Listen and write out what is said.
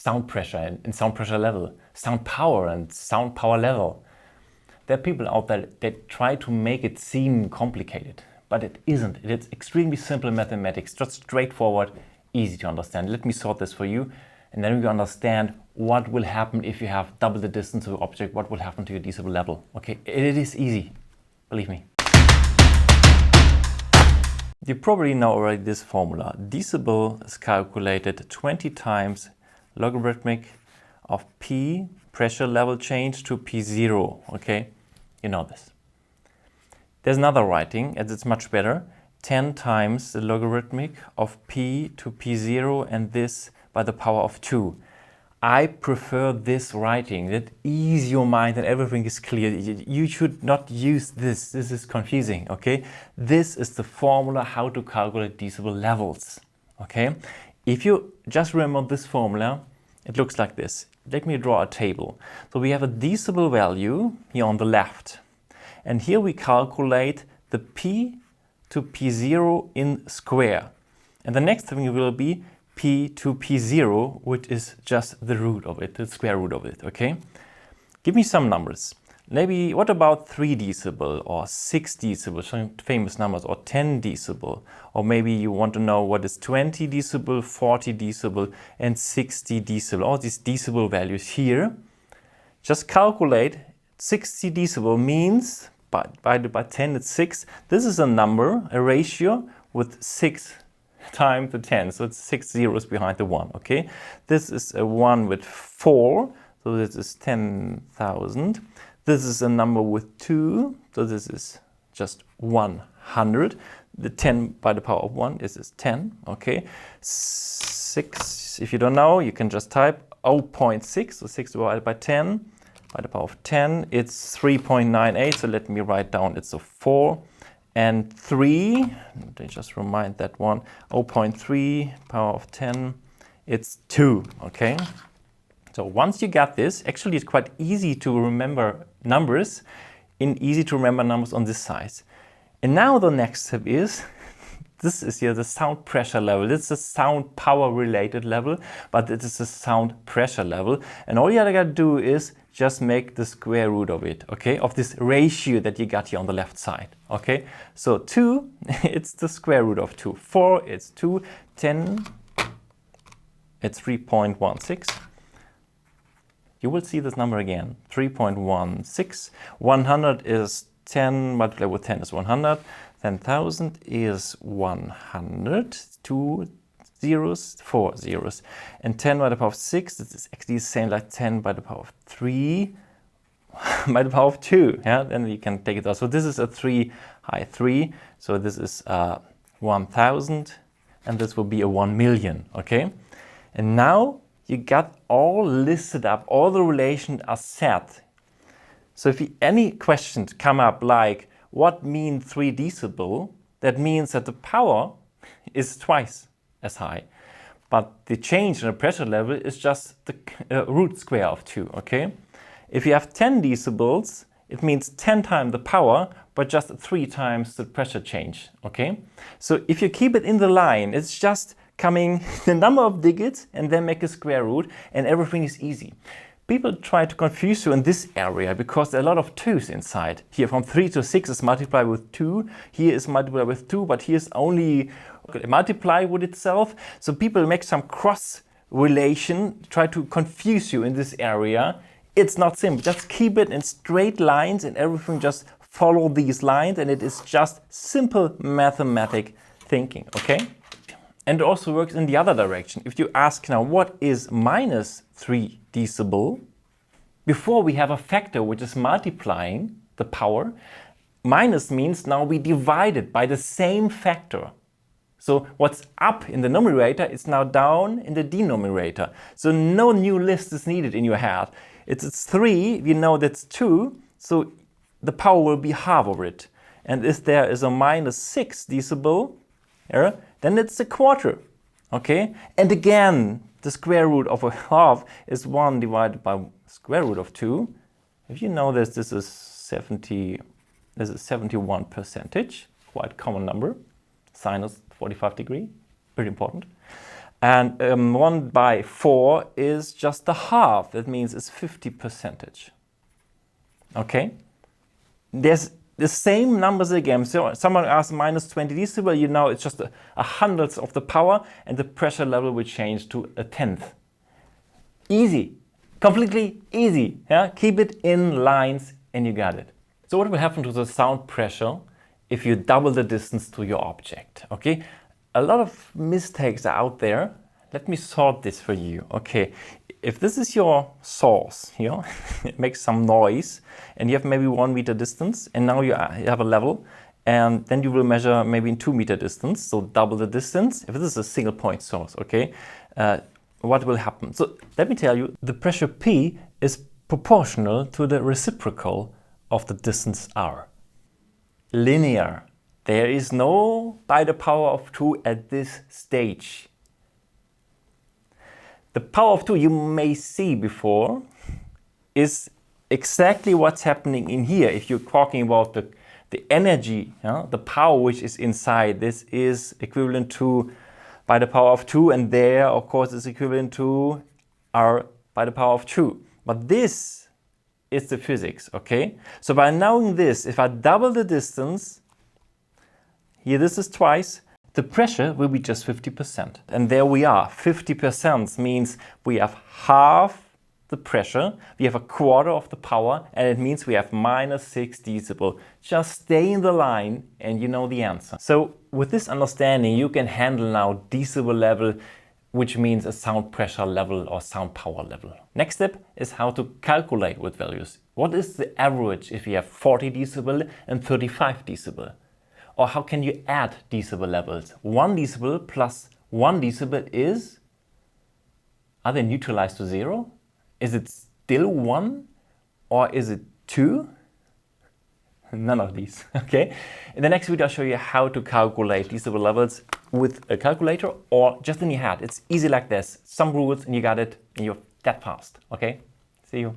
sound pressure and sound pressure level, sound power and sound power level. There are people out there that try to make it seem complicated, but it isn't. It's extremely simple mathematics, just straightforward, easy to understand. Let me sort this for you, and then we understand what will happen if you have double the distance of your object, what will happen to your decibel level. Okay, it is easy, believe me. You probably know already this formula. Decibel is calculated 20 times logarithmic of P, pressure level change, to P0, okay? You know this. There's another writing, and it's much better. 10 times the logarithmic of P to P0, and this by the power of 2. I prefer this writing. That ease your mind and everything is clear. You should not use this. This is confusing, okay? This is the formula how to calculate decibel levels, okay? If you just remember this formula, it looks like this. Let me draw a table. So we have a decibel value here on the left. And here we calculate the P to P0 in square. And the next thing will be P to P0, which is just the root of it, the square root of it, okay? Give me some numbers. Maybe, what about 3 decibel or 6 decibel, some famous numbers, or 10 decibel? Or maybe you want to know what is 20 decibel, 40 decibel, and 60 decibel. All these decibel values here. Just calculate 60 decibel means, divided by 10, it's 6. This is a number, a ratio with 6 times the 10, so it's 6 zeros behind the 1, okay? This is a 1 with 4, so this is 10,000. This is a number with 2, so this is just 100. The 10 by the power of 1 is 10, okay? 6, if you don't know, you can just type 0.6, so 6 divided by 10, by the power of 10, it's 3.98, so let me write down, it's a 4. And 3, just remind that one, 0.3 power of 10, it's 2, okay? So once you got this, actually it's quite easy to remember numbers, easy to remember numbers on this size. And now the next step is, this is here the sound pressure level. This is a sound power related level, but it is a sound pressure level. And all you gotta do is just make the square root of it, okay? Of this ratio that you got here on the left side, okay? So 2, it's the square root of 2. 4, it's 2. 10, it's 3.16. You will see this number again, 3.16. 100 is 10, multiplied with 10 is 100. 10,000 is 100. 2 zeros, 4 zeros. And 10 by the power of 6, this is actually the same like 10 by the power of 3 by the power of 2. Yeah, then you can take it out. So this is a 3 high 3. So this is 1,000, and this will be a 1 million, okay? And now you got all listed up, all the relations are set. So if any questions come up like, what mean 3 decibel? That means that the power is twice as high. But the change in the pressure level is just the root square of 2, okay? If you have 10 decibels, it means 10 times the power, but just 3 times the pressure change, okay? So if you keep it in the line, it's just coming the number of digits and then make a square root, and everything is easy. People try to confuse you in this area because there are a lot of 2's inside. Here from 3 to 6 is multiplied with 2. Here is multiplied with 2, but here's only multiply with itself. So people make some cross relation, try to confuse you in this area. It's not simple. Just keep it in straight lines and everything just follow these lines, and it is just simple mathematic thinking, okay? And it also works in the other direction. If you ask now, what is minus 3 decibel? Before we have a factor which is multiplying the power. Minus means now we divide it by the same factor. So what's up in the numerator is now down in the denominator. So no new list is needed in your head. It's 3, we know that's 2, so the power will be half of it. And if there is a minus 6 decibel, then it's a quarter, okay? And again, the square root of a half is 1 divided by square root of 2. If you know this, this is 71%, quite common number. Sinus 45 degree, very important. And 1 by 4 is just the half. That means it's 50%. Okay? There's the same numbers again. So someone asks minus 20 decibel, you know it's just a hundredth of the power, and the pressure level will change to a tenth. Easy. Completely easy. Yeah? Keep it in lines and you got it. So what will happen to the sound pressure if you double the distance to your object? Okay? A lot of mistakes are out there. Let me sort this for you. Okay, if this is your source here, it makes some noise, and you have maybe 1 meter distance, and now you have a level, and then you will measure maybe in 2 meter distance, so double the distance. If this is a single point source, okay, what will happen? So let me tell you, the pressure P is proportional to the reciprocal of the distance R. Linear. There is no by the power of 2 at this stage. The power of 2 you may see before is exactly what's happening in here. If you're talking about the energy, the power which is inside, this is equivalent to by the power of 2, and there of course is equivalent to R by the power of 2. But this is the physics, okay? So by knowing this, if I double the distance, here this is twice, the pressure will be just 50%. And there we are, 50% means we have half the pressure, we have a quarter of the power, and it means we have minus 6 decibel. Just stay in the line and you know the answer. So with this understanding, you can handle now decibel level, which means a sound pressure level or sound power level. Next step is how to calculate with values. What is the average if you have 40 decibel and 35 decibel? Or how can you add decibel levels? 1 decibel plus 1 decibel is, are they neutralized to 0? Is it still 1? Or is it 2? None of these, okay? In the next video, I'll show you how to calculate decibel levels with a calculator or just in your head. It's easy like this. Some rules and you got it and you're that fast, okay? See you.